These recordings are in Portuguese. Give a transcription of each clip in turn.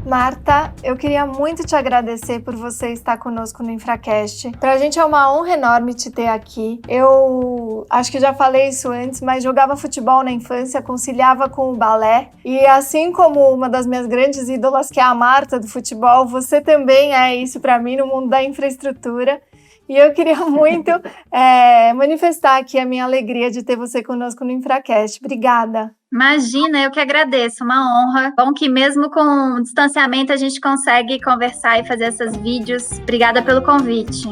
Marta, eu queria muito te agradecer por você estar conosco no InfraCast. Pra gente é uma honra enorme te ter aqui. Eu acho que já falei isso antes, mas jogava futebol na infância, conciliava com o balé. E assim como uma das minhas grandes ídolas, que é a Marta do futebol, você também é isso pra mim no mundo da infraestrutura. E eu queria muito manifestar aqui a minha alegria de ter você conosco no InfraCast. Obrigada. Imagina, eu que agradeço, uma honra. Bom que mesmo com distanciamento a gente consegue conversar e fazer esses vídeos. Obrigada pelo convite.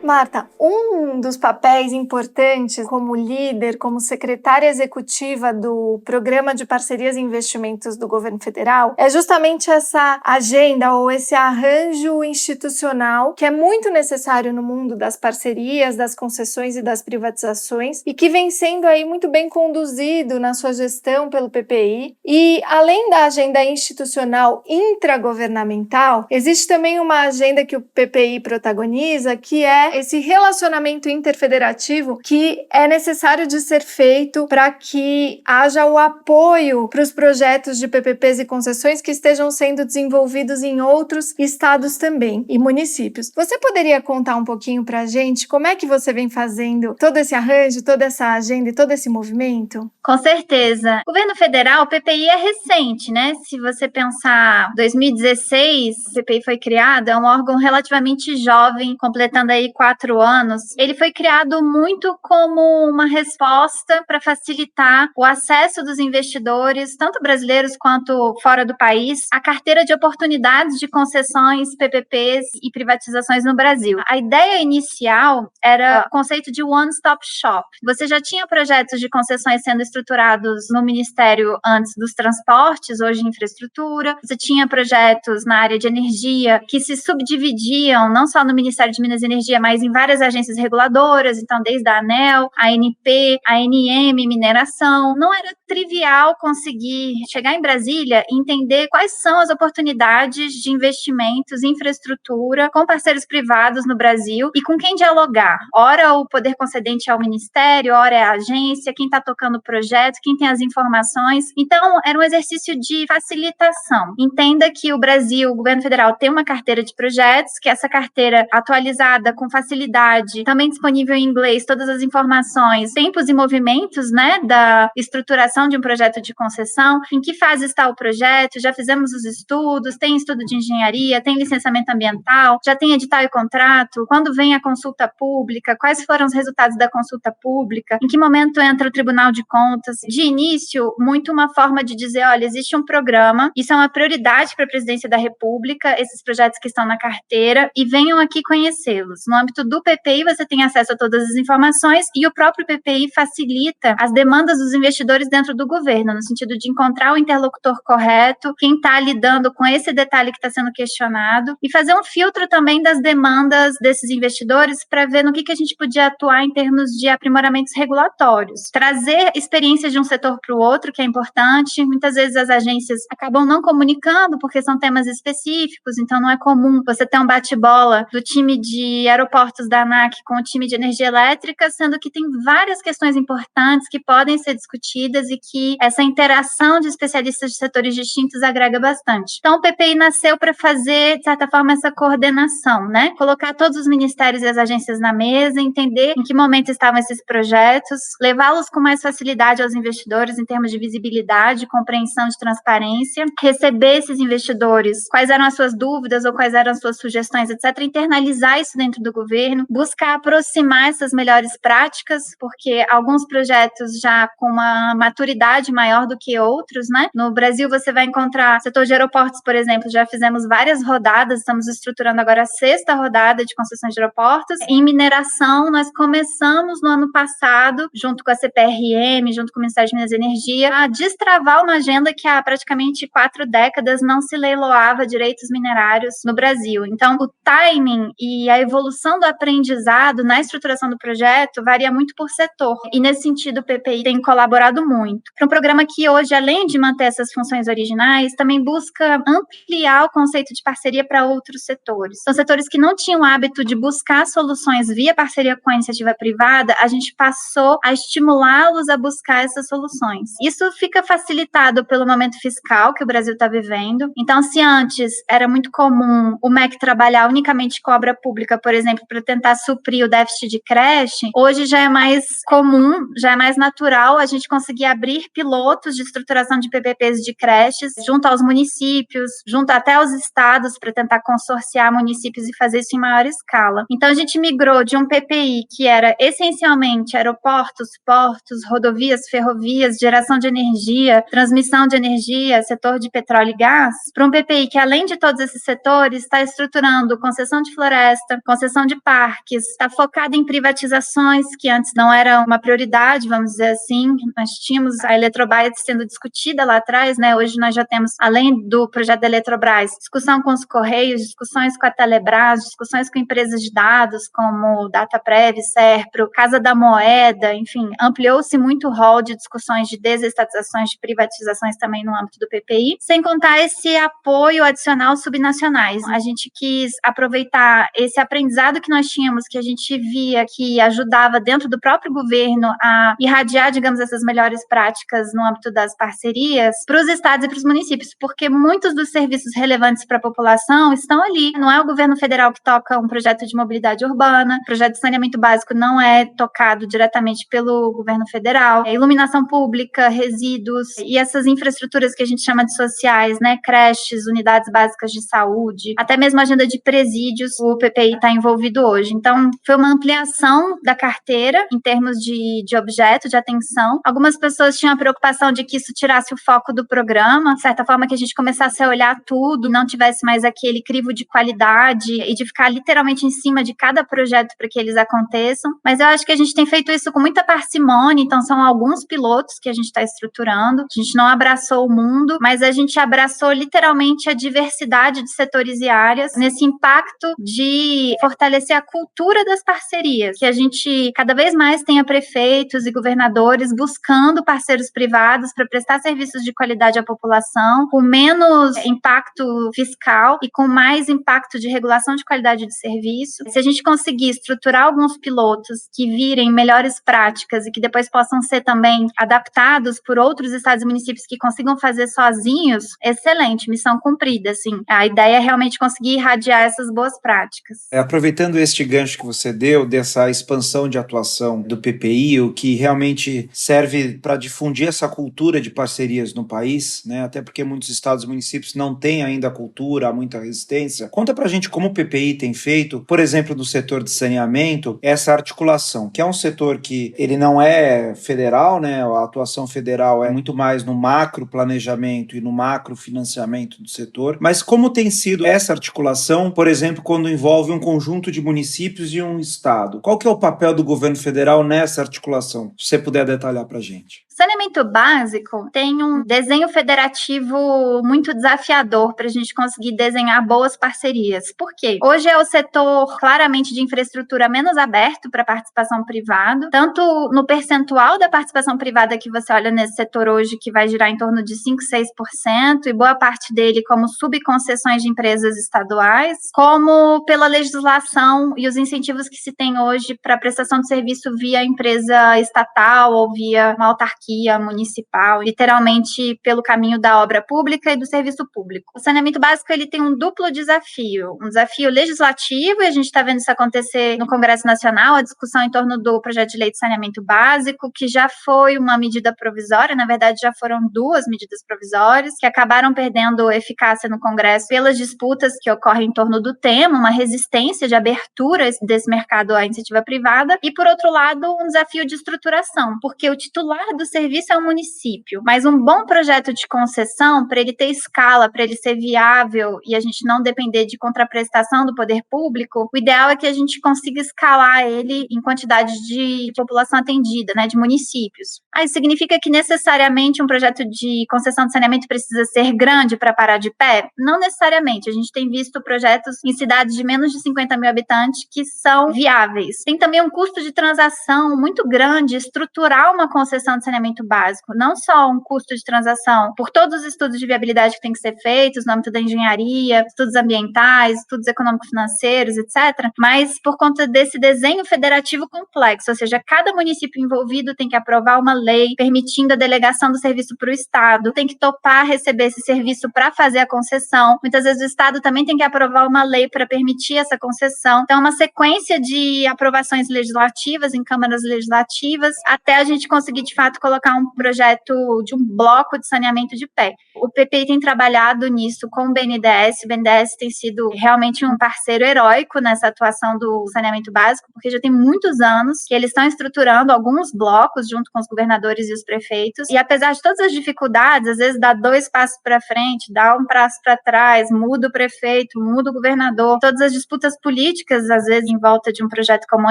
Marta, um dos papéis importantes como líder, como secretária executiva do Programa de Parcerias e Investimentos do Governo Federal, é justamente essa agenda ou esse arranjo institucional que é muito necessário no mundo das parcerias, das concessões e das privatizações e que vem sendo aí muito bem conduzido na sua gestão pelo PPI. E além da agenda institucional intragovernamental, existe também uma agenda que o PPI protagoniza, que é esse relacionamento interfederativo que é necessário de ser feito para que haja o apoio para os projetos de PPPs e concessões que estejam sendo desenvolvidos em outros estados também e municípios. Você poderia contar um pouquinho para a gente como é que você vem fazendo todo esse arranjo, toda essa agenda e todo esse movimento? Com certeza. O governo federal, o PPI é recente, né? Se você pensar 2016, o PPI foi criado, é um órgão relativamente jovem, completando aí 4 anos. Ele foi criado muito como uma resposta para facilitar o acesso dos investidores, tanto brasileiros quanto fora do país, à carteira de oportunidades de concessões, PPPs e privatizações no Brasil. A ideia inicial era o conceito de one-stop shop. Você já tinha projetos de concessões sendo estruturados no Ministério antes dos transportes, hoje infraestrutura. Você tinha projetos na área de energia que se subdividiam, não só no Ministério de Minas e Energia, mas em várias agências reguladoras, então desde a ANEEL, a ANP, a ANM, mineração. Não era trivial conseguir chegar em Brasília e entender quais são as oportunidades de investimentos em infraestrutura com parceiros privados no Brasil e com quem dialogar. Ora o poder concedente é o Ministério, ora é a agência, quem está tocando o projeto, quem tem as informações. Então, era um exercício de facilitação. Entenda que o Brasil, o governo federal, tem uma carteira de projetos, que essa carteira atualizada com facilidade, também disponível em inglês, todas as informações, tempos e movimentos, né, da estruturação de um projeto de concessão, em que fase está o projeto, já fizemos os estudos, tem estudo de engenharia, tem licenciamento ambiental, já tem edital e contrato, quando vem a consulta pública, quais foram os resultados da consulta pública, em que momento entra o Tribunal de Contas. De início, muito uma forma de dizer, olha, existe um programa, isso é uma prioridade para a Presidência da República, esses projetos que estão na carteira, e venham aqui conhecê-los. No âmbito do PPI, você tem acesso a todas as informações e o próprio PPI facilita as demandas dos investidores dentro do governo, no sentido de encontrar o interlocutor correto, quem está lidando com esse detalhe que está sendo questionado, e fazer um filtro também das demandas desses investidores para ver no que a gente podia atuar em termos de aprimoramentos regulatórios. Trazer experiência de um setor para o outro, que é importante. Muitas vezes as agências acabam não comunicando porque são temas específicos, então não é comum você ter um bate-bola do time de aeroportos da ANAC com o time de energia elétrica, sendo que tem várias questões importantes que podem ser discutidas e que essa interação de especialistas de setores distintos agrega bastante. Então o PPI nasceu para fazer, de certa forma, essa coordenação, né? Colocar todos os ministérios e as agências na mesa, entender em que momento estavam esses projetos, levá-los com mais facilidade aos investidores em termos de visibilidade, compreensão de transparência, receber esses investidores, quais eram as suas dúvidas ou quais eram as suas sugestões, etc., internalizar isso dentro do governo, buscar aproximar essas melhores práticas, porque alguns projetos já com uma maturidade maior do que outros, né? No Brasil você vai encontrar setor de aeroportos, por exemplo, já fizemos várias rodadas, estamos estruturando agora a 6ª rodada de concessões de aeroportos. Em mineração, nós começamos no ano passado, junto com a CPRM, junto com o Ministério de Minas e Energia, a destravar uma agenda que há praticamente 4 décadas não se leiloava direitos minerários no Brasil. Então, o timing e a evolução do aprendizado na estruturação do projeto varia muito por setor. E, nesse sentido, o PPI tem colaborado muito. Para um programa que hoje, além de manter essas funções originais, também busca ampliar o conceito de parceria para outros setores. São setores que não tinham o hábito de buscar soluções via parceria com a iniciativa privada, a gente passou a estimulá-los a buscar essas soluções. Isso fica facilitado pelo momento fiscal que o Brasil está vivendo. Então, se antes era muito comum o MEC trabalhar unicamente com obra pública, por exemplo, para tentar suprir o déficit de creche, hoje já é mais comum, já é mais natural a gente conseguir abrir pilotos de estruturação de PPPs de creches junto aos municípios, junto até aos estados, para tentar consorciar municípios e fazer isso em maior escala. Então, a gente migrou de um PPI que era essencialmente aeroportos, portos, rodovias, ferrovias, geração de energia, transmissão de energia, setor de petróleo e gás, para um PPI que, além de todos esses setores, está estruturando concessão de floresta, concessão de parques, está focado em privatizações, que antes não era uma prioridade, vamos dizer assim. Nós tínhamos a Eletrobras sendo discutida lá atrás, né? Hoje nós já temos, além do projeto da Eletrobras, discussão com os Correios, discussões com a Telebrás, discussões com empresas de dados como Dataprev, Serpro, Casa da Moeda, enfim, ampliou-se muito o rol de discussões de desestatizações, de privatizações também no âmbito do PPI, sem contar esse apoio adicional subnacionais. A gente quis aproveitar esse aprendizado que nós tínhamos, que a gente via que ajudava dentro do próprio governo a irradiar, digamos, essas melhores práticas no âmbito das parcerias para os estados e para os municípios, porque muitos dos serviços relevantes para a população estão ali. Não é o governo federal que toca um projeto de mobilidade urbana, o projeto de saneamento básico não é tocado diretamente pelo governo federal, iluminação pública, resíduos e essas infraestruturas que a gente chama de sociais, né, creches, unidades básicas de saúde, até mesmo a agenda de presídios, o PPI está envolvido hoje. Então, foi uma ampliação da carteira em termos de objeto, de atenção. Algumas pessoas tinham a preocupação de que isso tirasse o foco do programa, de certa forma que a gente começasse a olhar tudo, não tivesse mais aquele crivo de qualidade e de ficar literalmente em cima de cada projeto para que eles aconteçam. Mas eu acho que a gente tem feito isso com muita parcimônia, então são alguns pilotos que a gente está estruturando. A gente não abraçou o mundo, mas a gente abraçou literalmente a diversidade de setores e áreas nesse impacto de fortalecer a cultura das parcerias, que a gente cada vez mais tenha prefeitos e governadores buscando parceiros privados para prestar serviços de qualidade à população, com menos impacto fiscal e com mais impacto de regulação de qualidade de serviço. Se a gente conseguir estruturar alguns pilotos que virem melhores práticas e que depois possam ser também adaptados por outros estados e municípios que consigam fazer sozinhos, excelente, missão cumprida, assim. A ideia é realmente conseguir irradiar essas boas práticas. Aproveitando este gancho que você deu, dessa expansão de atuação do PPI, o que realmente serve para difundir essa cultura de parcerias no país, né? Até porque muitos estados e municípios não têm ainda a cultura, há muita resistência. Conta pra gente como o PPI tem feito, por exemplo, no setor de saneamento, essa articulação, que é um setor que ele não é federal, né? A atuação federal é muito mais no macro planejamento e no macro financiamento do setor, mas como tem sido essa articulação, por exemplo, quando envolve um conjunto de municípios e um estado? Qual que é o papel do governo federal nessa articulação? Se você puder detalhar pra gente. Saneamento básico tem um desenho federativo muito desafiador para a gente conseguir desenhar boas parcerias. Por quê? Hoje é o setor claramente de infraestrutura menos aberto para participação privada, tanto no percentual da participação privada que você olha nesse setor hoje, que vai girar em torno de 5, 6%, e boa parte dele como subconcessões de empresas estaduais, como pela legislação e os incentivos que se tem hoje para prestação de serviço via empresa estatal ou via uma autarquia municipal, literalmente pelo caminho da obra pública e do serviço público. O saneamento básico ele tem um duplo desafio, um desafio legislativo, e a gente está vendo isso acontecer no Congresso Nacional, a discussão em torno do projeto de lei de saneamento básico, que já foi uma medida provisória, na verdade já foram 2 medidas provisórias, que acabaram perdendo eficácia no Congresso pelas disputas que ocorrem em torno do tema, uma resistência de abertura desse mercado à iniciativa privada, e por outro lado, um desafio de estruturação, porque o titular do serviço é um município, mas um bom projeto de concessão, para ele ter escala, para ele ser viável e a gente não depender de contraprestação do poder público, o ideal é que a gente consiga escalar ele em quantidade de população atendida, né, de municípios. Isso significa que necessariamente um projeto de concessão de saneamento precisa ser grande para parar de pé? Não necessariamente. A gente tem visto projetos em cidades de menos de 50 mil habitantes importante que são viáveis. Tem também um custo de transação muito grande estruturar uma concessão de saneamento básico, não só um custo de transação por todos os estudos de viabilidade que tem que ser feitos no âmbito da engenharia, estudos ambientais, estudos econômico-financeiros, etc., mas por conta desse desenho federativo complexo, ou seja, cada município envolvido tem que aprovar uma lei permitindo a delegação do serviço para o Estado, tem que topar receber esse serviço para fazer a concessão. Muitas vezes o Estado também tem que aprovar uma lei para permitir essa concessão. Então, é uma sequência de aprovações legislativas em câmaras legislativas até a gente conseguir, de fato, colocar um projeto de um bloco de saneamento de pé. O PPI tem trabalhado nisso com o BNDES. O BNDES tem sido realmente um parceiro heróico nessa atuação do saneamento básico, porque já tem muitos anos que eles estão estruturando alguns blocos junto com os governadores e os prefeitos. E apesar de todas as dificuldades, às vezes dá 2 passos para frente, dá um passo para trás, muda o prefeito, muda o governador. Todas as disputas políticas, às vezes, em volta de um projeto como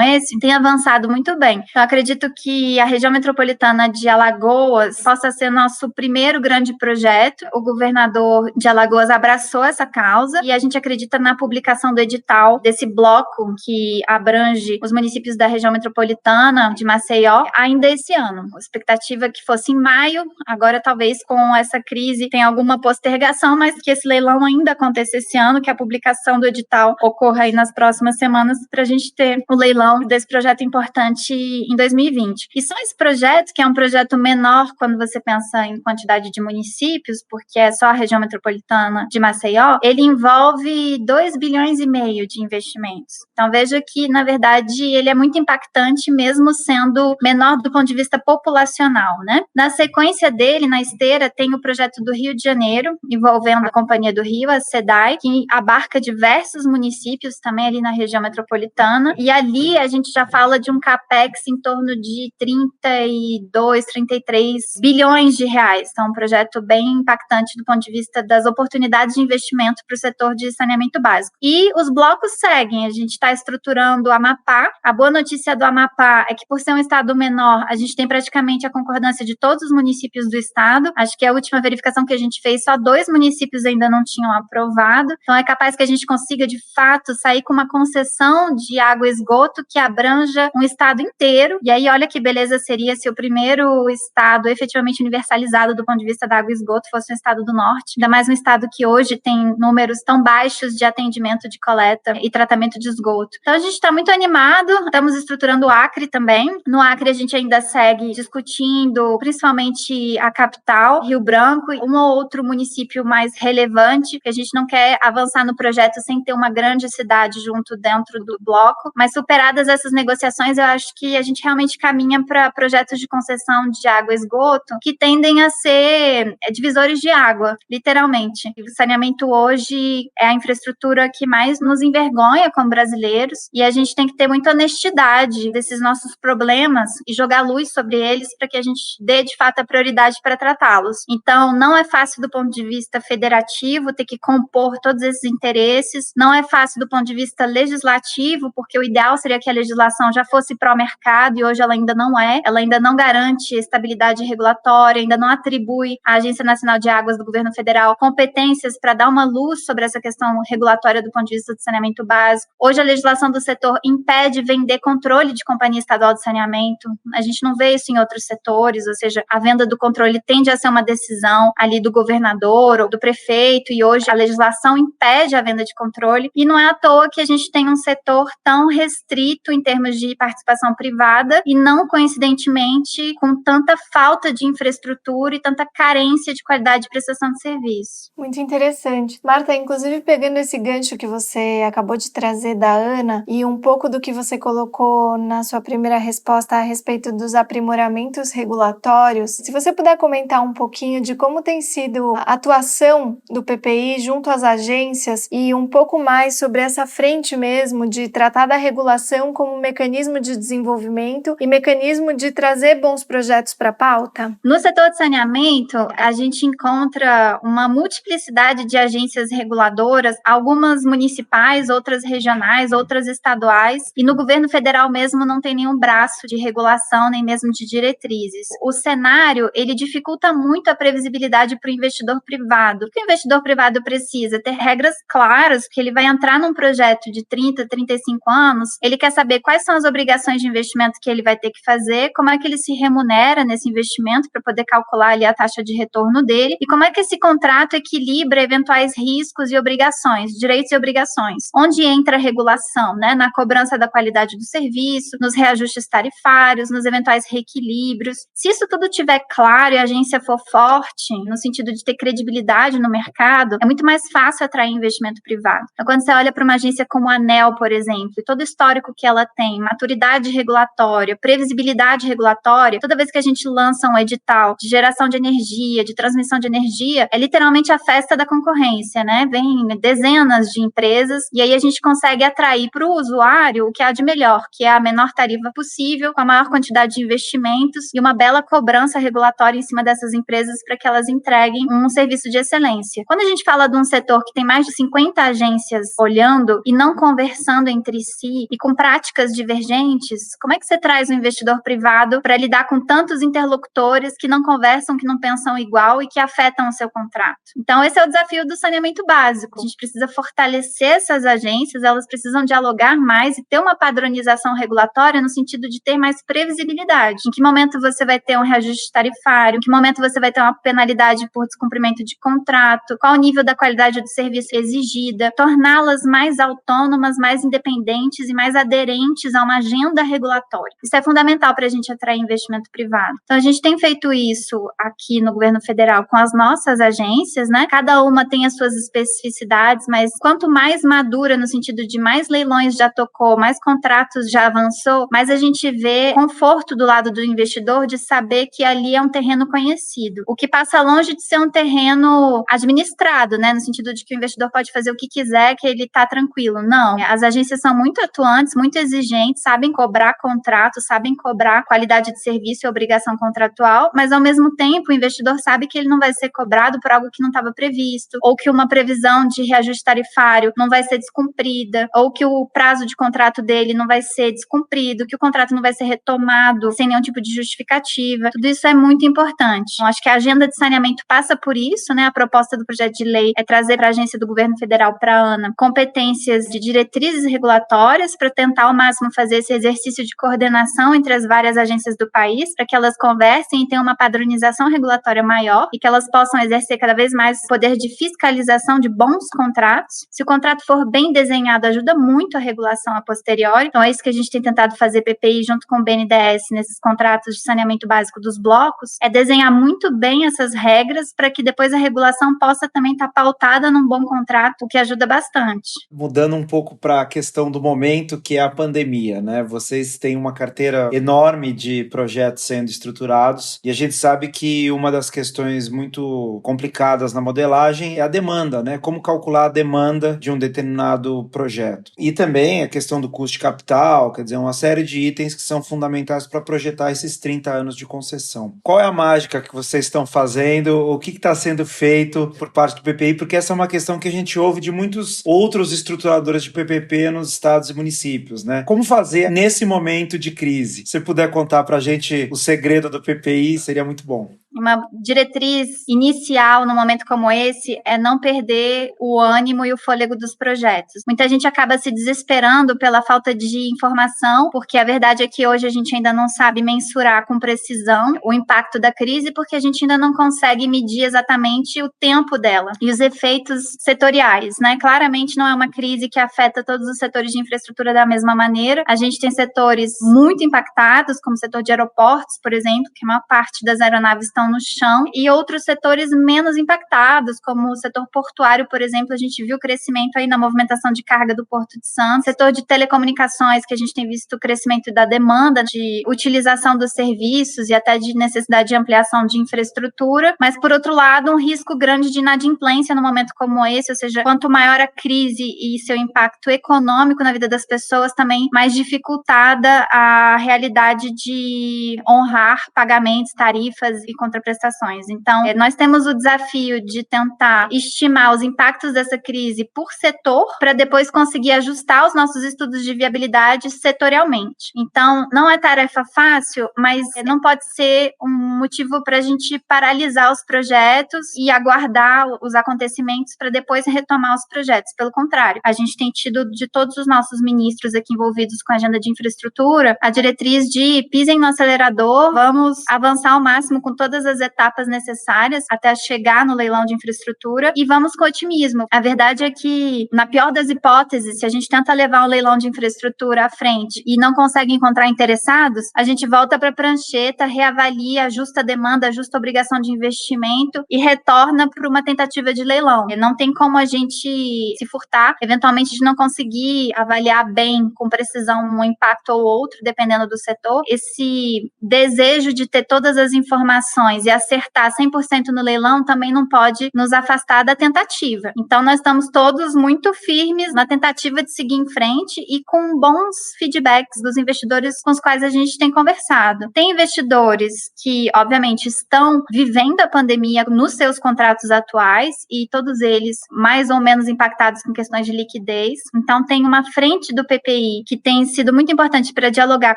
esse, tem avançado muito bem. Então, acredito que a região metropolitana de Alagoas possa ser nosso primeiro grande projeto. O governador de Alagoas abraçou essa causa e a gente acredita na publicação do edital desse bloco que abrange os municípios da região metropolitana de Maceió ainda esse ano. A expectativa é que fosse em maio, agora talvez com essa crise tenha alguma postergação, mas que esse leilão ainda aconteça esse ano, que a publicação do edital ocorra aí nas próximas semanas para a gente ter o leilão desse projeto importante em 2020. E só esse projeto, que é um projeto menor quando você pensa em quantidade de municípios, porque é só a região metropolitana de Maceió, ele envolve 2,5 bilhões de investimentos. Então veja que, na verdade, ele é muito impactante, mesmo sendo menor do ponto de vista populacional, né? Na sequência dele, na esteira, tem o projeto do Rio de Janeiro, envolvendo a Companhia do Rio, a SEDAI, que abarca diversos municípios também ali na região metropolitana, e ali a gente já fala de um capex em torno de 32, 33 bilhões de reais. Então, um projeto bem impactante do ponto de vista das oportunidades de investimento para o setor de saneamento básico. E os blocos seguem, a gente está estruturando o Amapá. A boa notícia do Amapá é que, por ser um estado menor, a gente tem praticamente a concordância de todos os municípios do estado. Acho que a última verificação que a gente fez, só 2 municípios ainda não tinham aprovado. Então, é capaz que a gente consiga, de fato, sair com uma concessão de água e esgoto que abranja um estado inteiro. E aí, olha que beleza seria se o primeiro estado efetivamente universalizado do ponto de vista da água e esgoto fosse um estado do norte. Ainda mais um estado que hoje tem números tão baixos de atendimento de coleta e tratamento de esgoto. Então, a gente está muito animado. Estamos estruturando o Acre também. No Acre, a gente ainda segue discutindo, principalmente a capital, Rio Branco, e um ou outro município mais relevante, porque a gente não quer avançar no projeto sem ter uma grande cidade junto dentro do bloco. Mas superadas essas negociações, eu acho que a gente realmente caminha para projetos de concessão de água e esgoto que tendem a ser divisores de água, literalmente. O saneamento hoje é a infraestrutura que mais nos envergonha como brasileiros, e a gente tem que ter muita honestidade desses nossos problemas e jogar luz sobre eles para que a gente dê, de fato, a prioridade para tratá-los. Então, não é fácil do ponto de vista federativo ter que compor todos esses interesses, não é fácil do ponto de vista legislativo, porque o ideal seria que a legislação já fosse pró-mercado e hoje ela ainda não é, ela ainda não garante estabilidade regulatória, ainda não atribui à Agência Nacional de Águas do Governo Federal competências para dar uma luz sobre essa questão regulatória do ponto de vista do saneamento básico. Hoje a legislação do setor impede vender controle de companhia estadual de saneamento. A gente não vê isso em outros setores, ou seja, a venda do controle tende a ser uma decisão ali do governador ou do prefeito, e hoje a legislação impede a venda de controle, e não é à toa que a gente tem um setor tão restrito em termos de participação privada e não coincidentemente com tanta falta de infraestrutura e tanta carência de qualidade de prestação de serviço. Muito interessante. Marta, inclusive pegando esse gancho que você acabou de trazer da Ana e um pouco do que você colocou na sua primeira resposta a respeito dos aprimoramentos regulatórios, se você puder comentar um pouquinho de como tem sido a atuação do PPI junto às agências e um pouco mais sobre essa frente mesmo de tratar da regulação como mecanismo de desenvolvimento e mecanismo de trazer bons projetos para a pauta? No setor de saneamento, a gente encontra uma multiplicidade de agências reguladoras, algumas municipais, outras regionais, outras estaduais, e no governo federal mesmo não tem nenhum braço de regulação, nem mesmo de diretrizes. O cenário, ele dificulta muito a previsibilidade para o investidor privado. O que o investidor privado precisa? Ter regras claras, que ele vai entrar num projeto de 30, 35 anos, ele quer saber quais são as obrigações de investimento que ele vai ter que fazer, como é que ele se remunera nesse investimento para poder calcular ali a taxa de retorno dele e como é que esse contrato equilibra eventuais riscos e obrigações, direitos e obrigações. Onde entra a regulação, né? Na cobrança da qualidade do serviço, nos reajustes tarifários, nos eventuais reequilíbrios. Se isso tudo estiver claro e a agência for forte, no sentido de ter credibilidade no mercado, é muito mais fácil atrair investimento privado. Então, quando você olha para uma agência como a ANEEL, por exemplo, e todo o histórico que ela tem, maturidade regulatória, previsibilidade regulatória, toda vez que a gente lança um edital de geração de energia, de transmissão de energia, é literalmente a festa da concorrência, né? Vem dezenas de empresas e aí a gente consegue atrair para o usuário o que há de melhor, que é a menor tarifa possível, com a maior quantidade de investimentos e uma bela cobrança regulatória em cima dessas empresas para que elas entreguem um serviço de excelência. Quando a gente fala de um setor que tem mais de 50 agências olhando e não conversando entre si e com práticas divergentes, como é que você traz um investidor privado para lidar com tantos interlocutores que não conversam, que não pensam igual e que afetam o seu contrato? Então, esse é o desafio do saneamento básico. A gente precisa fortalecer essas agências, elas precisam dialogar mais e ter uma padronização regulatória no sentido de ter mais previsibilidade. Em que momento você vai ter um reajuste tarifário? Em que momento você vai ter uma penalidade por descumprimento de contrato? Qual o nível da qualidade do serviço exigida? Torná-las mais autônomas, mais independentes e mais aderentes a uma agenda regulatória. Isso é fundamental para a gente atrair investimento privado. Então, a gente tem feito isso aqui no governo federal com as nossas agências, né? Cada uma tem as suas especificidades, mas quanto mais madura, no sentido de mais leilões já tocou, mais contratos já avançou, mais a gente vê conforto do lado do investidor de saber que ali é um terreno conhecido. O que passa longe de ser um terreno administrado, né? No sentido de que o investidor pode fazer o que quiser, que ele está tranquilo. Não. As agências são muito atuantes, muito exigentes, sabem cobrar contrato, sabem cobrar qualidade de serviço e obrigação contratual, mas ao mesmo tempo o investidor sabe que ele não vai ser cobrado por algo que não estava previsto, ou que uma previsão de reajuste tarifário não vai ser descumprida, ou que o prazo de contrato dele não vai ser descumprido, que o contrato não vai ser retomado sem nenhum tipo de justificativa. Tudo isso é muito importante. Então, acho que a agenda de saneamento passa por isso, né? A proposta do projeto de lei é trazer para a agência do governo federal, para a ANA, competências de diretrizes regulatórias para tentar ao máximo fazer esse exercício de coordenação entre as várias agências do país, para que elas conversem e tenham uma padronização regulatória maior e que elas possam exercer cada vez mais o poder de fiscalização de bons contratos. Se o contrato for bem desenhado, ajuda muito a regulação a posteriori. Então, é isso que a gente tem tentado fazer, PPI, junto com o BNDES, nesses contratos de saneamento básico dos blocos, é desenhar muito bem essas regras para que depois a regulação possa também estar pautada num bom contrato, o que ajuda bastante. Mudando um pouco para a questão do momento, que é a pandemia, né? Vocês têm uma carteira enorme de projetos sendo estruturados e a gente sabe que uma das questões muito complicadas na modelagem é a demanda, né? Como calcular a demanda de um determinado projeto. E também a questão do custo de capital, quer dizer, uma série de itens que são fundamentais para projetar esses 30 anos de concessão. Qual é a mágica que vocês estão fazendo? O que está sendo feito por parte do PPI? Porque essa é uma questão que a gente ouve de muitos outros estruturadores de PPP nos estados e municípios, né? Como fazer nesse momento de crise? Se puder contar para a gente o segredo do PPI, seria muito bom. Uma diretriz inicial num momento como esse é não perder o ânimo e o fôlego dos projetos. Muita gente acaba se desesperando pela falta de informação, porque a verdade é que hoje a gente ainda não sabe mensurar com precisão o impacto da crise, porque a gente ainda não consegue medir exatamente o tempo dela e os efeitos setoriais, né? Claramente não é uma crise que afeta todos os setores de infraestrutura da mesma maneira. A gente tem setores muito impactados, como o setor de aeroportos, por exemplo, que a maior parte das aeronaves estão no chão, e outros setores menos impactados, como o setor portuário, por exemplo, a gente viu o crescimento aí na movimentação de carga do Porto de Santos, setor de telecomunicações, que a gente tem visto o crescimento da demanda, de utilização dos serviços e até de necessidade de ampliação de infraestrutura, mas, por outro lado, um risco grande de inadimplência num momento como esse, ou seja, quanto maior a crise e seu impacto econômico na vida das pessoas, também mais dificultada a realidade de honrar pagamentos, tarifas e contratos contraprestações. Então, nós temos o desafio de tentar estimar os impactos dessa crise por setor, para depois conseguir ajustar os nossos estudos de viabilidade setorialmente. Então, não é tarefa fácil, mas não pode ser um motivo para a gente paralisar os projetos e aguardar os acontecimentos para depois retomar os projetos. Pelo contrário, a gente tem tido de todos os nossos ministros aqui envolvidos com a agenda de infraestrutura, a diretriz de pisem no acelerador, vamos avançar ao máximo com todas as etapas necessárias até chegar no leilão de infraestrutura e vamos com otimismo. A verdade é que, na pior das hipóteses, se a gente tenta levar o leilão de infraestrutura à frente e não consegue encontrar interessados, a gente volta para a prancheta, reavalia, ajusta a demanda, ajusta a obrigação de investimento e retorna para uma tentativa de leilão. E não tem como a gente se furtar, eventualmente, de não conseguir avaliar bem, com precisão, um impacto ou outro, dependendo do setor. Esse desejo de ter todas as informações e acertar 100% no leilão também não pode nos afastar da tentativa. Então, nós estamos todos muito firmes na tentativa de seguir em frente e com bons feedbacks dos investidores com os quais a gente tem conversado. Tem investidores que, obviamente, estão vivendo a pandemia nos seus contratos atuais e todos eles mais ou menos impactados com questões de liquidez. Então, tem uma frente do PPI que tem sido muito importante para dialogar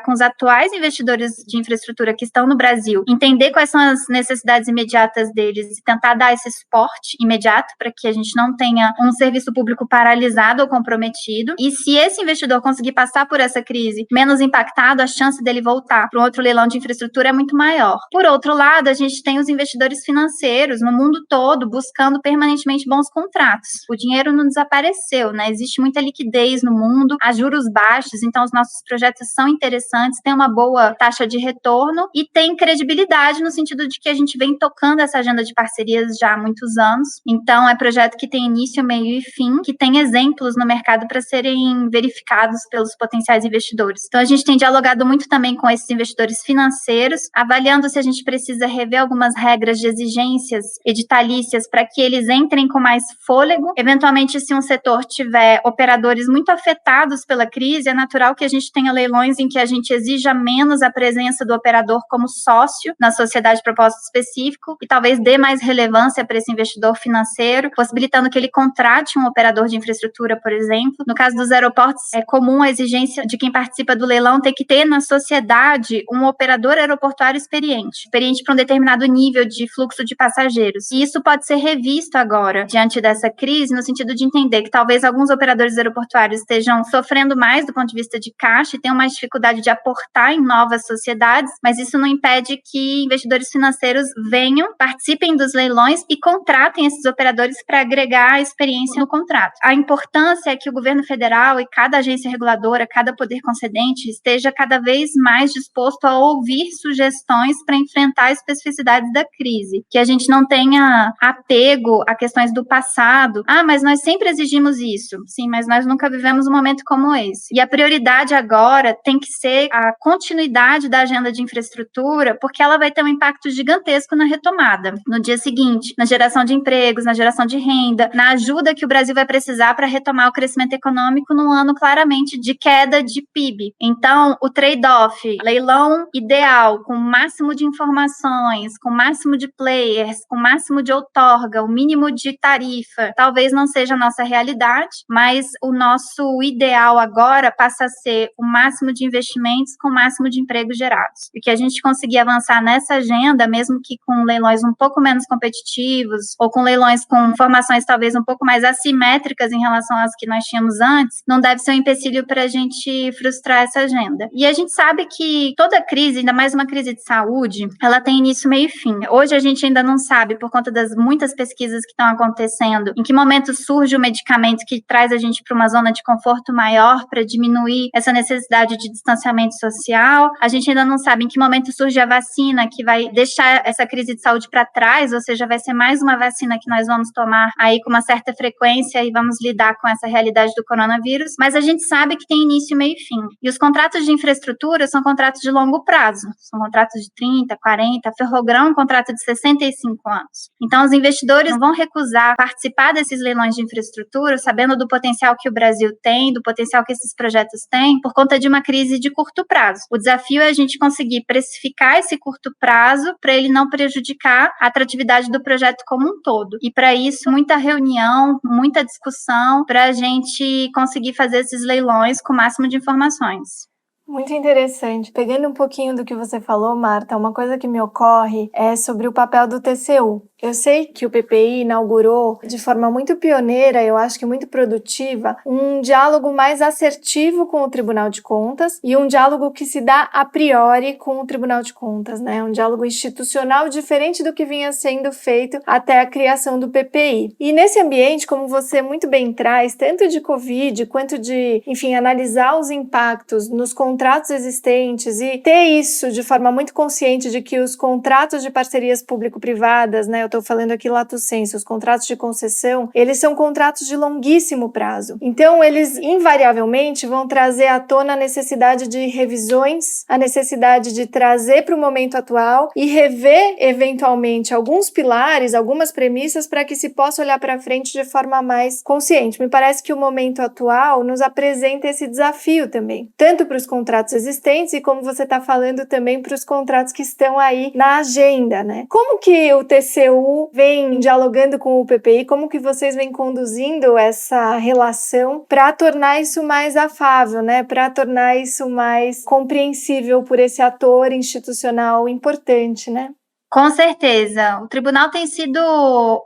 com os atuais investidores de infraestrutura que estão no Brasil, entender quais são as necessidades imediatas deles e tentar dar esse suporte imediato para que a gente não tenha um serviço público paralisado ou comprometido. E se esse investidor conseguir passar por essa crise menos impactado, a chance dele voltar para um outro leilão de infraestrutura é muito maior. Por outro lado, a gente tem os investidores financeiros no mundo todo buscando permanentemente bons contratos. O dinheiro não desapareceu, né? Existe muita liquidez no mundo, há juros baixos, então os nossos projetos são interessantes, tem uma boa taxa de retorno e tem credibilidade no sentido de que a gente vem tocando essa agenda de parcerias já há muitos anos. Então, é projeto que tem início, meio e fim, que tem exemplos no mercado para serem verificados pelos potenciais investidores. Então, a gente tem dialogado muito também com esses investidores financeiros, avaliando se a gente precisa rever algumas regras de exigências editalícias para que eles entrem com mais fôlego. Eventualmente, se um setor tiver operadores muito afetados pela crise, é natural que a gente tenha leilões em que a gente exija menos a presença do operador como sócio na sociedade de propósito específico e talvez dê mais relevância para esse investidor financeiro, possibilitando que ele contrate um operador de infraestrutura, por exemplo. No caso dos aeroportos, é comum a exigência de quem participa do leilão ter que ter na sociedade um operador aeroportuário experiente para um determinado nível de fluxo de passageiros. E isso pode ser revisto agora, diante dessa crise, no sentido de entender que talvez alguns operadores aeroportuários estejam sofrendo mais do ponto de vista de caixa e tenham mais dificuldade de aportar em novas sociedades, mas isso não impede que investidores financeiros venham, participem dos leilões e contratem esses operadores para agregar a experiência no contrato. A importância é que o governo federal e cada agência reguladora, cada poder concedente esteja cada vez mais disposto a ouvir sugestões para enfrentar as especificidades da crise, que a gente não tenha apego a questões do passado. Mas nós sempre exigimos isso. Sim, mas nós nunca vivemos um momento como esse. E a prioridade agora tem que ser a continuidade da agenda de infraestrutura, porque ela vai ter um impacto gigantesco na retomada, no dia seguinte, na geração de empregos, na geração de renda, na ajuda que o Brasil vai precisar para retomar o crescimento econômico num ano claramente de queda de PIB. Então, o trade-off, leilão ideal, com o máximo de informações, com o máximo de players, com o máximo de outorga, o mínimo de tarifa, talvez não seja a nossa realidade, mas o nosso ideal agora passa a ser o máximo de investimentos com o máximo de empregos gerados. E que a gente conseguir avançar nessa agenda, mesmo que com leilões um pouco menos competitivos, ou com leilões com informações talvez um pouco mais assimétricas em relação às que nós tínhamos antes, não deve ser um empecilho para a gente frustrar essa agenda. E a gente sabe que toda crise, ainda mais uma crise de saúde, ela tem início, meio e fim. Hoje a gente ainda não sabe, por conta das muitas pesquisas que estão acontecendo, em que momento surge o medicamento que traz a gente para uma zona de conforto maior para diminuir essa necessidade de distanciamento social. A gente ainda não sabe em que momento surge a vacina que vai deixar essa crise de saúde para trás, ou seja, vai ser mais uma vacina que nós vamos tomar aí com uma certa frequência e vamos lidar com essa realidade do coronavírus, mas a gente sabe que tem início, meio e fim. E os contratos de infraestrutura são contratos de longo prazo, são contratos de 30, 40, a Ferrogrão é um contrato de 65 anos. Então, os investidores não vão recusar participar desses leilões de infraestrutura, sabendo do potencial que o Brasil tem, do potencial que esses projetos têm, por conta de uma crise de curto prazo. O desafio é a gente conseguir precificar esse curto prazo para ele não prejudicar a atratividade do projeto como um todo. E para isso, muita reunião, muita discussão para a gente conseguir fazer esses leilões com o máximo de informações. Muito interessante. Pegando um pouquinho do que você falou, Marta, uma coisa que me ocorre é sobre o papel do TCU. Eu sei que o PPI inaugurou de forma muito pioneira, eu acho que muito produtiva, um diálogo mais assertivo com o Tribunal de Contas e um diálogo que se dá a priori com o Tribunal de Contas, né? Um diálogo institucional diferente do que vinha sendo feito até a criação do PPI. E nesse ambiente, como você muito bem traz, tanto de Covid quanto de, enfim, analisar os impactos nos contratos existentes e ter isso de forma muito consciente de que os contratos de parcerias público-privadas, né? Eu estou falando aqui lato sensu, os contratos de concessão, eles são contratos de longuíssimo prazo. Então, eles invariavelmente vão trazer à tona a necessidade de revisões, a necessidade de trazer para o momento atual e rever, eventualmente, alguns pilares, algumas premissas para que se possa olhar para frente de forma mais consciente. Me parece que o momento atual nos apresenta esse desafio também, tanto para os contratos existentes e, como você está falando, também para os contratos que estão aí na agenda, né? Como que o TCU vem dialogando com o PPI, como que vocês vêm conduzindo essa relação para tornar isso mais afável, né? Para tornar isso mais compreensível por esse ator institucional importante, né? Com certeza. O tribunal tem sido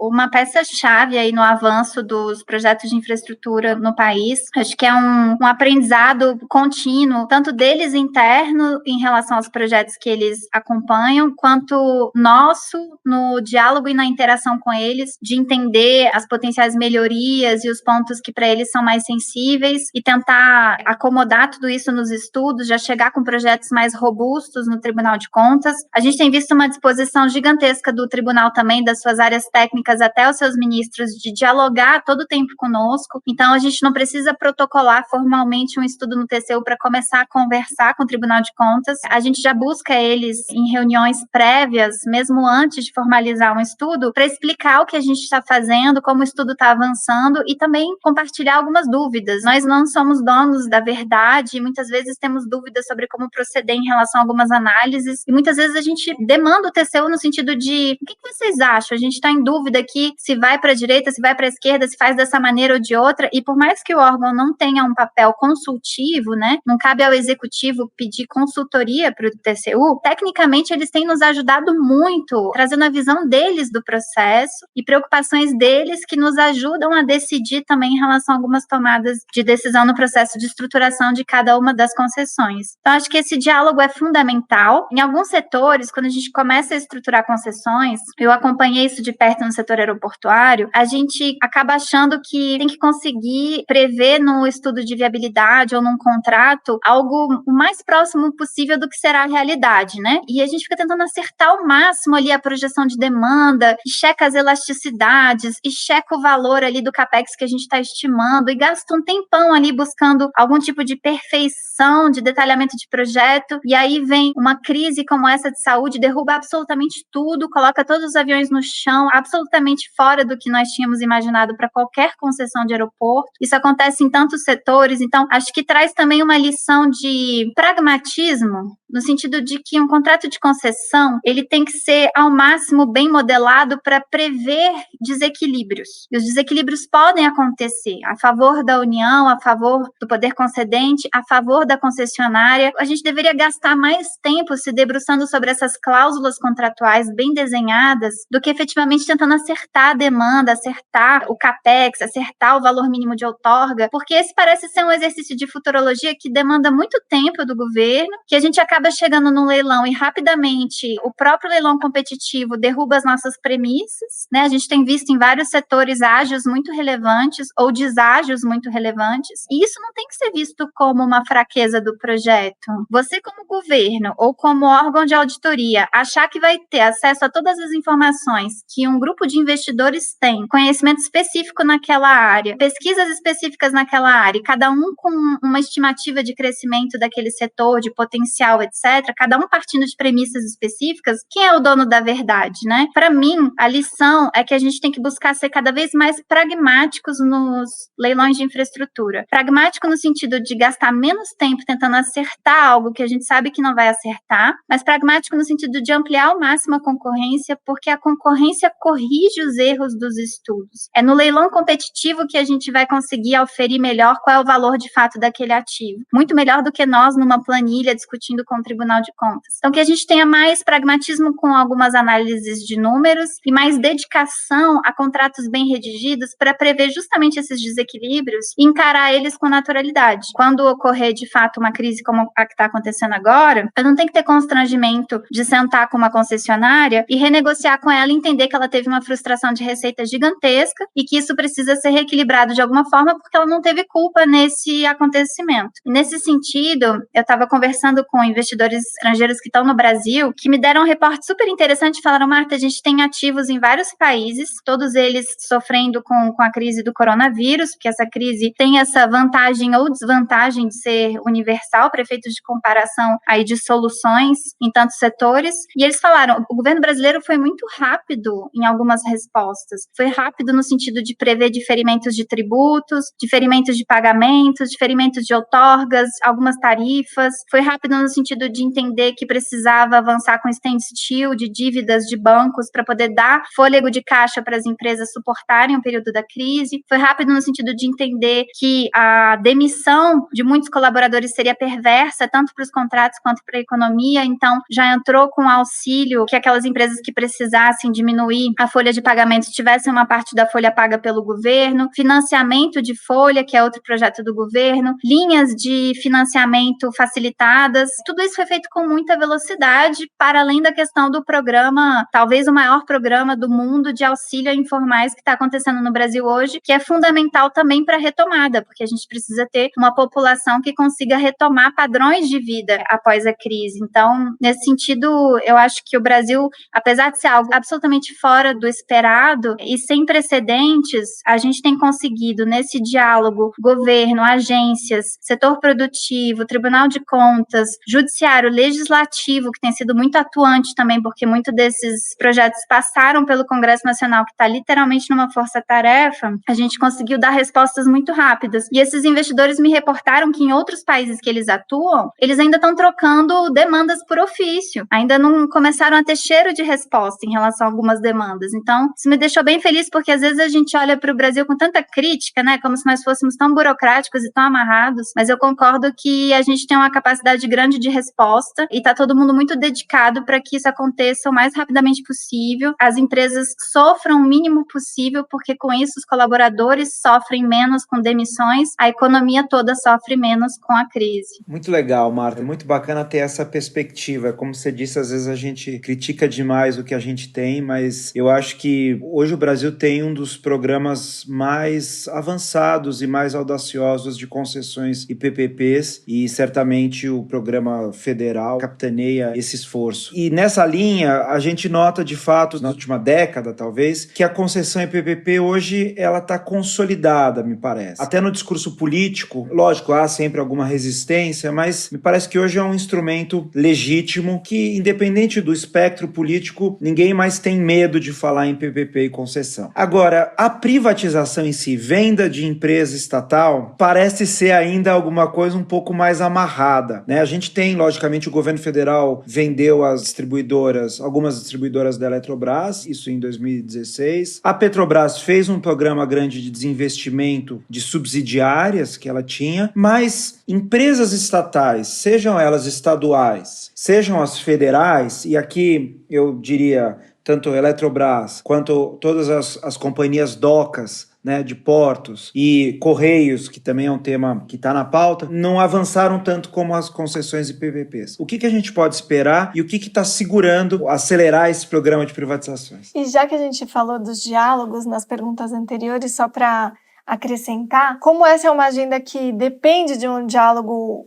uma peça-chave aí no avanço dos projetos de infraestrutura no país. Acho que é um aprendizado contínuo, tanto deles interno em relação aos projetos que eles acompanham, quanto nosso no diálogo e na interação com eles, de entender as potenciais melhorias e os pontos que para eles são mais sensíveis e tentar acomodar tudo isso nos estudos, já chegar com projetos mais robustos no Tribunal de Contas. A gente tem visto uma disposição gigantesca do tribunal também, das suas áreas técnicas até os seus ministros, de dialogar todo o tempo conosco. Então, a gente não precisa protocolar formalmente um estudo no TCU para começar a conversar com o Tribunal de Contas. A gente já busca eles em reuniões prévias, mesmo antes de formalizar um estudo, para explicar o que a gente está fazendo, como o estudo está avançando e também compartilhar algumas dúvidas. Nós não somos donos da verdade e muitas vezes temos dúvidas sobre como proceder em relação a algumas análises e muitas vezes a gente demanda o TCU no sentido de, o que vocês acham? A gente está em dúvida aqui se vai para a direita, se vai para a esquerda, se faz dessa maneira ou de outra, e por mais que o órgão não tenha um papel consultivo, né, não cabe ao executivo pedir consultoria para o TCU, tecnicamente eles têm nos ajudado muito, trazendo a visão deles do processo e preocupações deles que nos ajudam a decidir também em relação a algumas tomadas de decisão no processo de estruturação de cada uma das concessões. Então, acho que esse diálogo é fundamental. Em alguns setores, quando a gente começa a estruturar concessões, eu acompanhei isso de perto no setor aeroportuário, a gente acaba achando que tem que conseguir prever no estudo de viabilidade ou num contrato algo o mais próximo possível do que será a realidade, né? E a gente fica tentando acertar ao máximo ali a projeção de demanda, e checa as elasticidades, e checa o valor ali do capex que a gente está estimando, e gasta um tempão ali buscando algum tipo de perfeição, de detalhamento de projeto, e aí vem uma crise como essa de saúde, derruba absolutamente tudo, coloca todos os aviões no chão, absolutamente fora do que nós tínhamos imaginado para qualquer concessão de aeroporto. Isso acontece em tantos setores, então acho que traz também uma lição de pragmatismo, no sentido de que um contrato de concessão, ele tem que ser ao máximo bem modelado para prever desequilíbrios. E os desequilíbrios podem acontecer a favor da União, a favor do poder concedente, a favor da concessionária. A gente deveria gastar mais tempo se debruçando sobre essas cláusulas contratuais bem desenhadas do que efetivamente tentando acertar a demanda, acertar o capex, acertar o valor mínimo de outorga, porque esse parece ser um exercício de futurologia que demanda muito tempo do governo, que a gente acaba chegando no leilão e rapidamente o próprio leilão competitivo derruba as nossas premissas, né? A gente tem visto em vários setores ágios muito relevantes ou deságios muito relevantes, e isso não tem que ser visto como uma fraqueza do projeto. Você, como governo ou como órgão de auditoria, achar que vai ter acesso a todas as informações que um grupo de investidores tem, conhecimento específico naquela área, pesquisas específicas naquela área, cada um com uma estimativa de crescimento daquele setor, de potencial, etc., cada um partindo de premissas específicas, quem é o dono da verdade, né? Para mim, a lição é que a gente tem que buscar ser cada vez mais pragmáticos nos leilões de infraestrutura. Pragmático no sentido de gastar menos tempo tentando acertar algo que a gente sabe que não vai acertar, mas pragmático no sentido de ampliar ao máximo a concorrência, porque a concorrência corrige os erros dos estudos. É no leilão competitivo que a gente vai conseguir auferir melhor qual é o valor de fato daquele ativo. Muito melhor do que nós numa planilha discutindo com o Tribunal de Contas. Então, que a gente tenha mais pragmatismo com algumas análises de números e mais dedicação a contratos bem redigidos para prever justamente esses desequilíbrios e encarar eles com naturalidade. Quando ocorrer, de fato, uma crise como a que está acontecendo agora, eu não tenho que ter constrangimento de sentar com uma concessionária e renegociar com ela e entender que ela teve uma frustração de receita gigantesca e que isso precisa ser reequilibrado de alguma forma porque ela não teve culpa nesse acontecimento. Nesse sentido, eu estava conversando com investidores estrangeiros que estão no Brasil, que me deram um reporte super interessante, falaram, Marta, a gente tem ativos em vários países, todos eles sofrendo com a crise do coronavírus, porque essa crise tem essa vantagem ou desvantagem de ser universal, para efeitos de comparação aí de soluções em tantos setores, e eles falaram, o governo brasileiro foi muito rápido em algumas respostas, foi rápido no sentido de prever diferimentos de tributos, diferimentos de pagamentos, diferimentos de outorgas, algumas tarifas, foi rápido no sentido de entender que precisava avançar com standstill de dívidas de bancos para poder dar fôlego de caixa para as empresas suportarem o período da crise, foi rápido no sentido de entender que a demissão de muitos colaboradores seria perversa, tanto para os contratos quanto para a economia, então já entrou com auxílio que aquelas empresas que precisassem diminuir a folha de pagamentos tivessem uma parte da folha paga pelo governo, financiamento de folha, que é outro projeto do governo, linhas de financiamento facilitadas, tudo isso foi feito com muita velocidade, para além da questão do programa, talvez o maior programa do mundo de auxílio a informais que está acontecendo no Brasil hoje, que é fundamental também para a retomada, porque a gente precisa ter uma população que consiga retomar padrões de vida após a crise. Então, nesse sentido, eu acho que o Brasil, apesar de ser algo absolutamente fora do esperado e sem precedentes, a gente tem conseguido, nesse diálogo, governo, agências, setor produtivo, Tribunal de Contas, judiciário, legislativo, que tem sido muito atuante também, porque muitos desses projetos passaram pelo Congresso Nacional, que está literalmente numa força-tarefa, a gente conseguiu dar respostas muito rápidas. E esses investidores me reportaram que em outros países que eles atuam, eles ainda estão trocando demandas por ofício, ainda não começaram a ter cheiro de resposta em relação a algumas demandas. Então, isso me deixou bem feliz, porque às vezes a gente olha para o Brasil com tanta crítica, né, como se nós fôssemos tão burocráticos e tão amarrados, mas eu concordo que a gente tem uma capacidade grande de resposta e está todo mundo muito dedicado para que isso aconteça o mais rapidamente possível, as empresas sofram o mínimo possível, porque com isso os colaboradores sofrem menos com demissões, a economia toda sofre menos com a crise. Muito legal, Marta, muito bacana ter essa perspectiva. Como você disse, às vezes a gente critica demais o que a gente tem, mas eu acho que hoje o Brasil tem um dos programas mais avançados e mais audaciosos de concessões e PPPs, e certamente o programa federal capitaneia esse esforço. E nessa linha, a gente nota de fato, na última década talvez, que a concessão e PPP hoje ela está consolidada, me parece. Até no discurso político, lógico, há sempre alguma resistência, mas me parece que hoje é um instrumento legítimo que, independente do espectro político, ninguém mais tem medo de falar em PPP e concessão. Agora, a privatização em si, venda de empresa estatal, parece ser ainda alguma coisa um pouco mais amarrada, né? A gente tem, logicamente, o governo federal vendeu as distribuidoras, algumas distribuidoras da Eletrobras, isso em 2016. A Petrobras fez um programa grande de desinvestimento de subsidiárias que ela tinha, mas empresas estatais, sejam elas estaduais, sejam as federais, e aqui eu diria tanto a Eletrobras quanto todas as companhias docas, né, de portos e correios, que também é um tema que está na pauta, não avançaram tanto como as concessões e PPPs. O que a gente pode esperar e o que está segurando acelerar esse programa de privatizações? E já que a gente falou dos diálogos nas perguntas anteriores, só para acrescentar, como essa é uma agenda que depende de um diálogo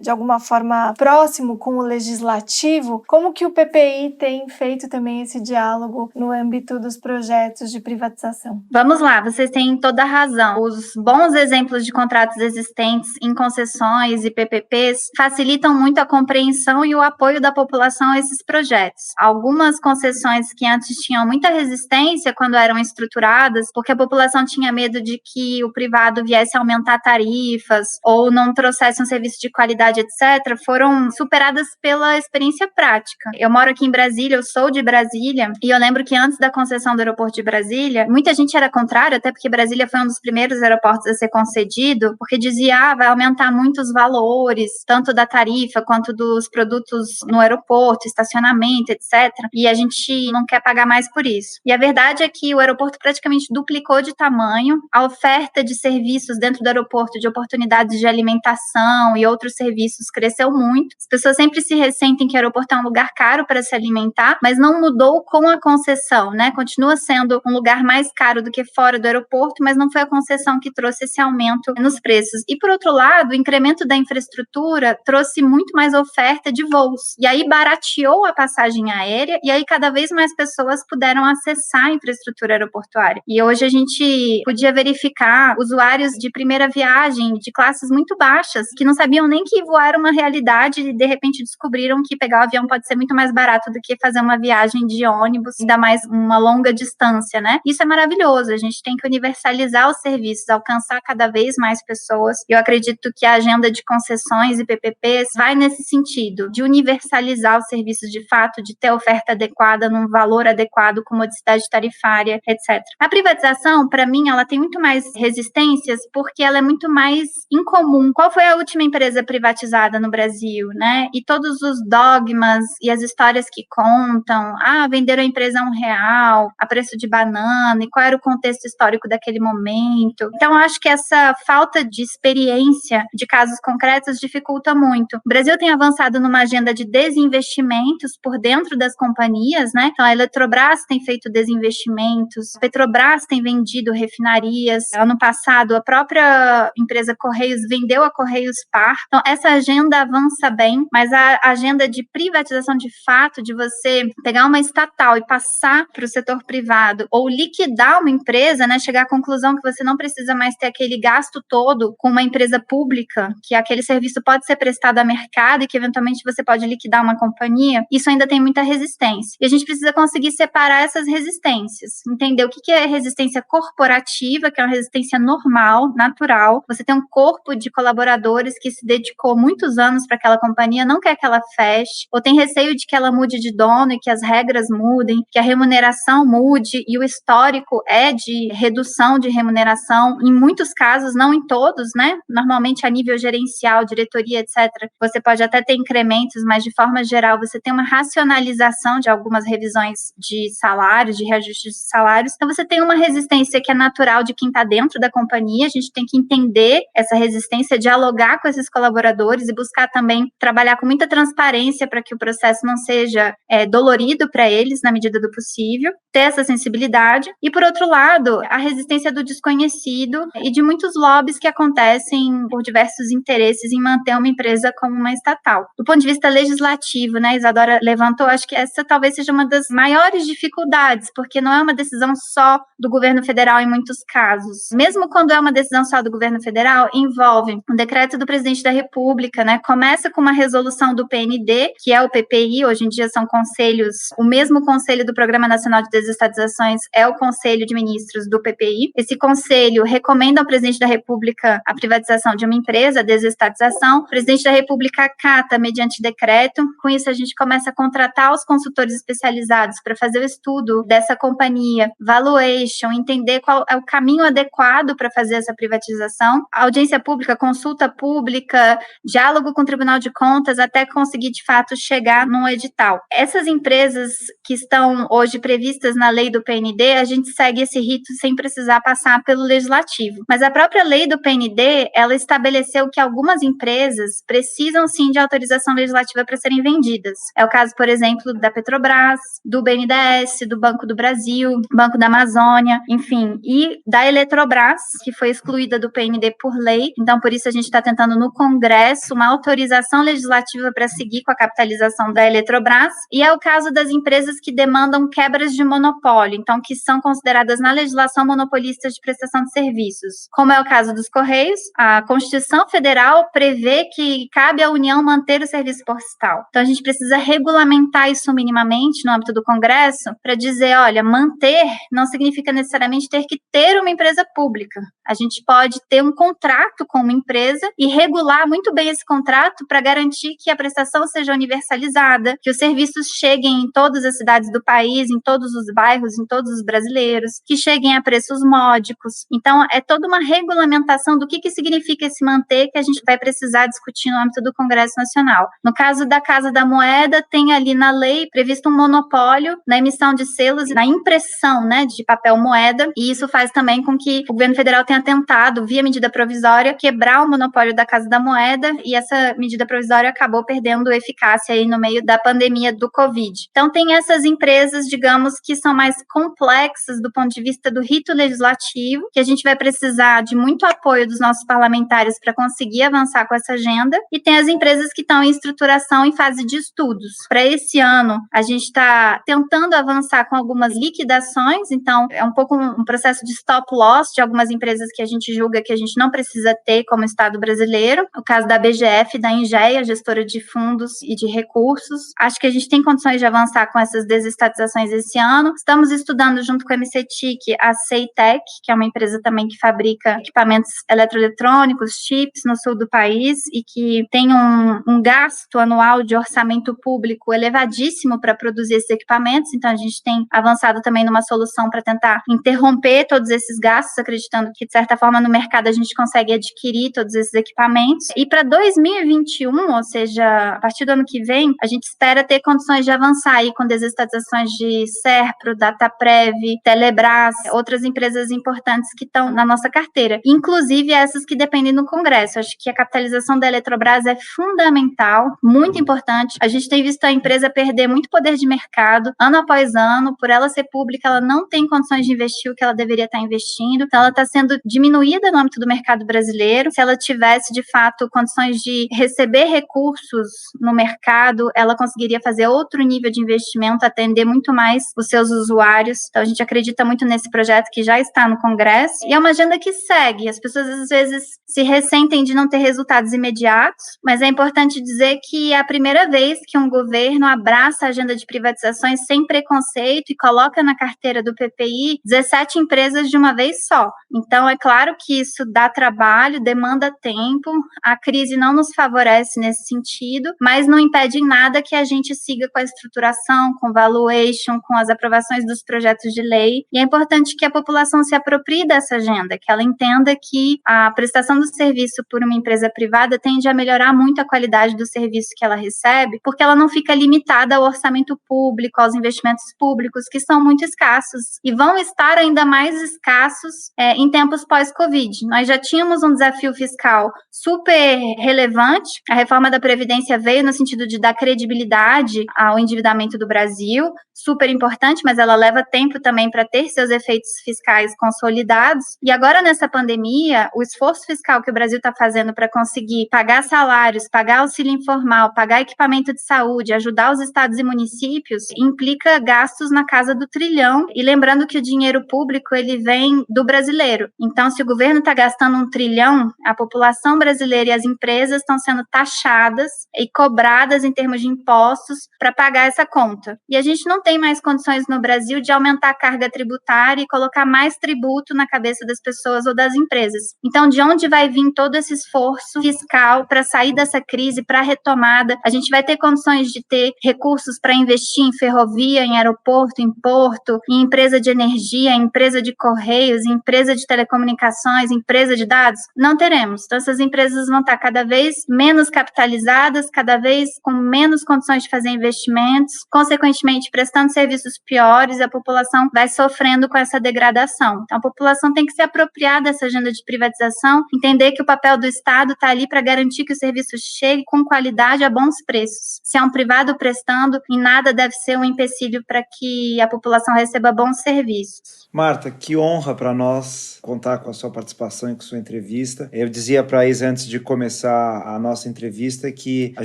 de alguma forma próximo com o legislativo, como que o PPI tem feito também esse diálogo no âmbito dos projetos de privatização? Vamos lá, vocês têm toda a razão. Os bons exemplos de contratos existentes em concessões e PPPs facilitam muito a compreensão e o apoio da população a esses projetos. Algumas concessões que antes tinham muita resistência quando eram estruturadas, porque a população tinha medo de que o privado viesse a aumentar tarifas ou não trouxesse um serviço de qualidade, etc., foram superadas pela experiência prática. Eu moro aqui em Brasília, eu sou de Brasília, e eu lembro que antes da concessão do aeroporto de Brasília, muita gente era contrária, até porque Brasília foi um dos primeiros aeroportos a ser concedido, porque dizia, vai aumentar muito os valores, tanto da tarifa quanto dos produtos no aeroporto, estacionamento, etc. E a gente não quer pagar mais por isso. E a verdade é que o aeroporto praticamente duplicou de tamanho, a oferta de serviços dentro do aeroporto, de oportunidades de alimentação e outros serviços cresceu muito. As pessoas sempre se ressentem que o aeroporto é um lugar caro para se alimentar, mas não mudou com a concessão, né? Continua sendo um lugar mais caro do que fora do aeroporto, mas não foi a concessão que trouxe esse aumento nos preços. E, por outro lado, o incremento da infraestrutura trouxe muito mais oferta de voos. E aí barateou a passagem aérea, e aí cada vez mais pessoas puderam acessar a infraestrutura aeroportuária. E hoje a gente podia verificar usuários de primeira viagem, de classes muito baixas, que não sabiam nem que voar era uma realidade e de repente descobriram que pegar o avião pode ser muito mais barato do que fazer uma viagem de ônibus, ainda mais uma longa distância, né? Isso é maravilhoso, a gente tem que universalizar os serviços, alcançar cada vez mais pessoas. Eu acredito que a agenda de concessões e PPPs vai nesse sentido, de universalizar os serviços de fato, de ter oferta adequada, num valor adequado, comodicidade tarifária, etc. A privatização, para mim, ela tem muito mais resistências porque ela é muito mais incomum. Qual foi a última empresa privatizada no Brasil, né? E todos os dogmas e as histórias que contam, venderam a empresa a R$1 a preço de banana, e qual era o contexto histórico daquele momento. Então, acho que essa falta de experiência de casos concretos dificulta muito. O Brasil tem avançado numa agenda de desinvestimentos por dentro das companhias, né? Então, a Eletrobras tem feito desinvestimentos, a Petrobras tem vendido refinarias. Ano passado, a própria empresa Correios vendeu a Correios Par. Então, essa agenda avança bem, mas a agenda de privatização de fato, de você pegar uma estatal e passar para o setor privado, ou liquidar uma empresa, né? Chegar à conclusão que você não precisa mais ter aquele gasto todo com uma empresa pública, que aquele serviço pode ser prestado a mercado e que eventualmente você pode liquidar uma companhia, isso ainda tem muita resistência. E a gente precisa conseguir separar essas resistências, entender o que é resistência corporativa, que é uma resistência normal, natural. Você tem um corpo de colaboradores que se dedicou muitos anos para aquela companhia, não quer que ela feche, ou tem receio de que ela mude de dono e que as regras mudem, que a remuneração mude, e o histórico é de redução de remuneração, em muitos casos, não em todos, né? Normalmente a nível gerencial, diretoria, etc., você pode até ter incrementos, mas de forma geral você tem uma racionalização de algumas revisões de salários, de reajustes de salários. Então você tem uma resistência que é natural de quem está dentro da companhia, a gente tem que entender essa resistência, dialogar com esses colaboradores e buscar também trabalhar com muita transparência para que o processo não seja dolorido para eles, na medida do possível, ter essa sensibilidade. E, por outro lado, a resistência do desconhecido e de muitos lobbies que acontecem por diversos interesses em manter uma empresa como uma estatal. Do ponto de vista legislativo, né, Isadora levantou, acho que essa talvez seja uma das maiores dificuldades, porque não é uma decisão só do governo federal em muitos casos. Mesmo quando é uma decisão só do governo federal, envolve um decreto do presidente da República, né, começa com uma resolução do PND, que é o PPI, hoje em dia são conselhos, o mesmo conselho do Programa Nacional de Desestatizações é o Conselho de Ministros do PPI. Esse conselho recomenda ao presidente da República a privatização de uma empresa, a desestatização. O presidente da República acata mediante decreto. Com isso, a gente começa a contratar os consultores especializados para fazer o estudo dessa companhia, valuation, entender qual é o caminho adequado para fazer essa privatização. A audiência pública, consulta pública, diálogo com o Tribunal de Contas, até conseguir, de fato, chegar num edital. Essas empresas que estão hoje previstas na lei do PND, a gente segue esse rito sem precisar passar pelo legislativo. Mas a própria lei do PND, ela estabeleceu que algumas empresas precisam sim de autorização legislativa para serem vendidas. É o caso, por exemplo, da Petrobras, do BNDES, do Banco do Brasil, Banco da Amazônia, enfim, e da Eletrobras, que foi excluída do PND por lei. Então, por isso a gente está tentando no Congresso uma autorização legislativa para seguir com a capitalização da Eletrobras. E é o caso das empresas que demandam quebras de monopólio, então que são consideradas na legislação monopolistas de prestação de serviços. Como é o caso dos Correios, a Constituição Federal prevê que cabe à União manter o serviço postal. Então a gente precisa regulamentar isso minimamente no âmbito do Congresso para dizer, olha, manter não significa necessariamente ter que ter uma empresa empresa pública. A gente pode ter um contrato com uma empresa e regular muito bem esse contrato para garantir que a prestação seja universalizada, que os serviços cheguem em todas as cidades do país, em todos os bairros, em todos os brasileiros, que cheguem a preços módicos. Então, é toda uma regulamentação do que significa esse manter que a gente vai precisar discutir no âmbito do Congresso Nacional. No caso da Casa da Moeda, tem ali na lei previsto um monopólio na emissão de selos e na impressão, né, de papel moeda, e isso faz também com que o governo federal tenha tentado, via medida provisória, quebrar o monopólio da Casa da Moeda, e essa medida provisória acabou perdendo eficácia aí no meio da pandemia do Covid. Então, tem essas empresas, digamos, que são mais complexas do ponto de vista do rito legislativo, que a gente vai precisar de muito apoio dos nossos parlamentares para conseguir avançar com essa agenda, e tem as empresas que estão em estruturação em fase de estudos. Para esse ano, a gente está tentando avançar com algumas liquidações, então é um pouco um processo de stop loss de algumas empresas que a gente julga que a gente não precisa ter como Estado brasileiro. O caso da BGF, da Engea, gestora de fundos e de recursos. Acho que a gente tem condições de avançar com essas desestatizações esse ano. Estamos estudando junto com a MCTIC a Ceitec, que é uma empresa também que fabrica equipamentos eletroeletrônicos, chips no sul do país e que tem um gasto anual de orçamento público elevadíssimo para produzir esses equipamentos. Então, a gente tem avançado também numa solução para tentar interromper todos esses gastos, acreditando que, de certa forma, no mercado a gente consegue adquirir todos esses equipamentos. E para 2021, ou seja, a partir do ano que vem, a gente espera ter condições de avançar aí com desestatizações de Serpro, Dataprev, Telebrás, outras empresas importantes que estão na nossa carteira, inclusive essas que dependem do Congresso. Acho que a capitalização da Eletrobras é fundamental, muito importante. A gente tem visto a empresa perder muito poder de mercado, ano após ano. Por ela ser pública, ela não tem condições de investir o que ela deveria estar investindo, então ela está sendo diminuída no âmbito do mercado brasileiro. Se ela tivesse, de fato, condições de receber recursos no mercado, ela conseguiria fazer outro nível de investimento, atender muito mais os seus usuários. Então, a gente acredita muito nesse projeto que já está no Congresso, e é uma agenda que segue. As pessoas, às vezes, se ressentem de não ter resultados imediatos, mas é importante dizer que é a primeira vez que um governo abraça a agenda de privatizações sem preconceito e coloca na carteira do PPI 17 empresas de uma vez só. Então, é claro que isso dá trabalho, demanda tempo, a crise não nos favorece nesse sentido, mas não impede em nada que a gente siga com a estruturação, com valuation, com as aprovações dos projetos de lei, e é importante que a população se aproprie dessa agenda, que ela entenda que a prestação do serviço por uma empresa privada tende a melhorar muito a qualidade do serviço que ela recebe, porque ela não fica limitada ao orçamento público, aos investimentos públicos, que são muito escassos, e vão estar ainda mais escassos em tempos pós-Covid. Nós já tínhamos um desafio fiscal super relevante. A reforma da Previdência veio no sentido de dar credibilidade ao endividamento do Brasil, super importante, mas ela leva tempo também para ter seus efeitos fiscais consolidados. E agora, nessa pandemia, o esforço fiscal que o Brasil está fazendo para conseguir pagar salários, pagar auxílio informal, pagar equipamento de saúde, ajudar os estados e municípios, implica gastos na casa do trilhão. E lembrando que o dinheiro público, ele vem do brasileiro. Então, se o governo está gastando 1 trilhão, a população brasileira e as empresas estão sendo taxadas e cobradas em termos de impostos para pagar essa conta. E a gente não tem mais condições no Brasil de aumentar a carga tributária e colocar mais tributo na cabeça das pessoas ou das empresas. Então, de onde vai vir todo esse esforço fiscal para sair dessa crise, para a retomada? A gente vai ter condições de ter recursos para investir em ferrovia, em aeroporto, em porto, em empresa de energia, em empresa de correios, em empresa de telecomunicações, empresa de dados? Não teremos. Então, essas empresas vão estar cada vez menos capitalizadas, cada vez com menos condições de fazer investimentos, consequentemente prestando serviços piores, e a população vai sofrendo com essa degradação. Então, a população tem que se apropriar dessa agenda de privatização, entender que o papel do Estado está ali para garantir que o serviço chegue com qualidade a bons preços. Se é um privado prestando, em nada deve ser um empecilho para que a população receba bons serviços. Marta, que honra para nós contar com a sua participação e com a sua entrevista. Eu dizia para a Isa antes de começar a nossa entrevista que a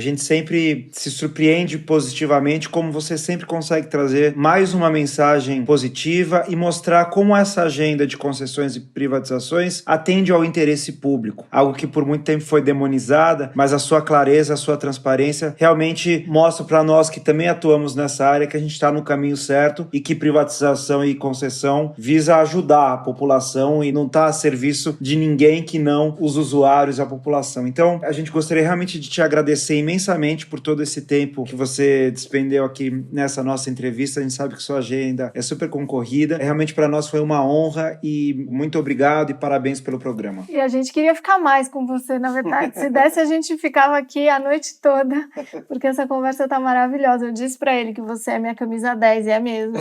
gente sempre se surpreende positivamente como você sempre consegue trazer mais uma mensagem positiva e mostrar como essa agenda de concessões e privatizações atende ao interesse público. Algo que por muito tempo foi demonizada, mas a sua clareza, a sua transparência realmente mostra para nós que também atuamos nessa área que a gente está no caminho certo e que privatização e concessão visa ajudar a população população e não está a serviço de ninguém que não os usuários, a população. Então, a gente gostaria realmente de te agradecer imensamente por todo esse tempo que você despendeu aqui nessa nossa entrevista. A gente sabe que sua agenda é super concorrida. Realmente para nós foi uma honra e muito obrigado e parabéns pelo programa. E a gente queria ficar mais com você, na verdade. Se desse, a gente ficava aqui a noite toda, porque essa conversa tá maravilhosa. Eu disse para ele que você é minha camisa 10 e é mesmo.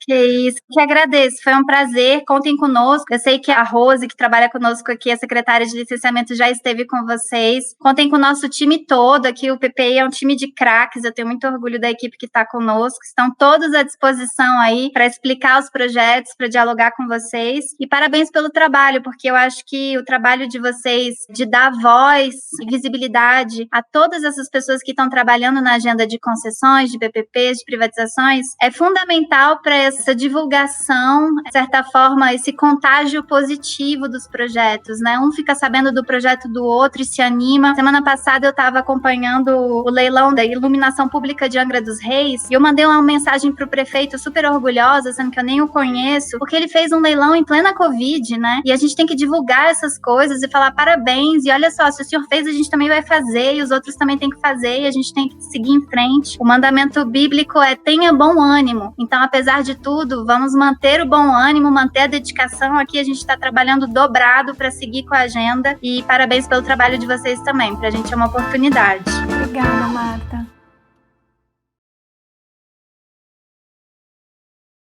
Que isso, que agradeço, foi um prazer, contem conosco. Eu sei que a Rose, que trabalha conosco aqui, a secretária de licenciamento, já esteve com vocês. Contem com o nosso time todo aqui, o PPI é um time de craques, eu tenho muito orgulho da equipe que está conosco, estão todos à disposição aí para explicar os projetos, para dialogar com vocês. E parabéns pelo trabalho, porque eu acho que o trabalho de vocês, de dar voz e visibilidade a todas essas pessoas que estão trabalhando na agenda de concessões, de PPPs, de privatizações, é fundamental para essa divulgação, de certa forma, esse contágio positivo dos projetos, né? Um fica sabendo do projeto do outro e se anima. Semana passada eu estava acompanhando o leilão da iluminação pública de Angra dos Reis e eu mandei uma mensagem para o prefeito super orgulhosa, sendo que eu nem o conheço, porque ele fez um leilão em plena Covid, né? E a gente tem que divulgar essas coisas e falar parabéns, e olha só, se o senhor fez, a gente também vai fazer, e os outros também têm que fazer, e a gente tem que seguir em frente. O mandamento bíblico é tenha bom ânimo. Então, apesar de tudo, vamos manter o bom ânimo, manter a dedicação. Aqui a gente está trabalhando dobrado para seguir com a agenda e parabéns pelo trabalho de vocês também. Para a gente é uma oportunidade. Obrigada, Marta.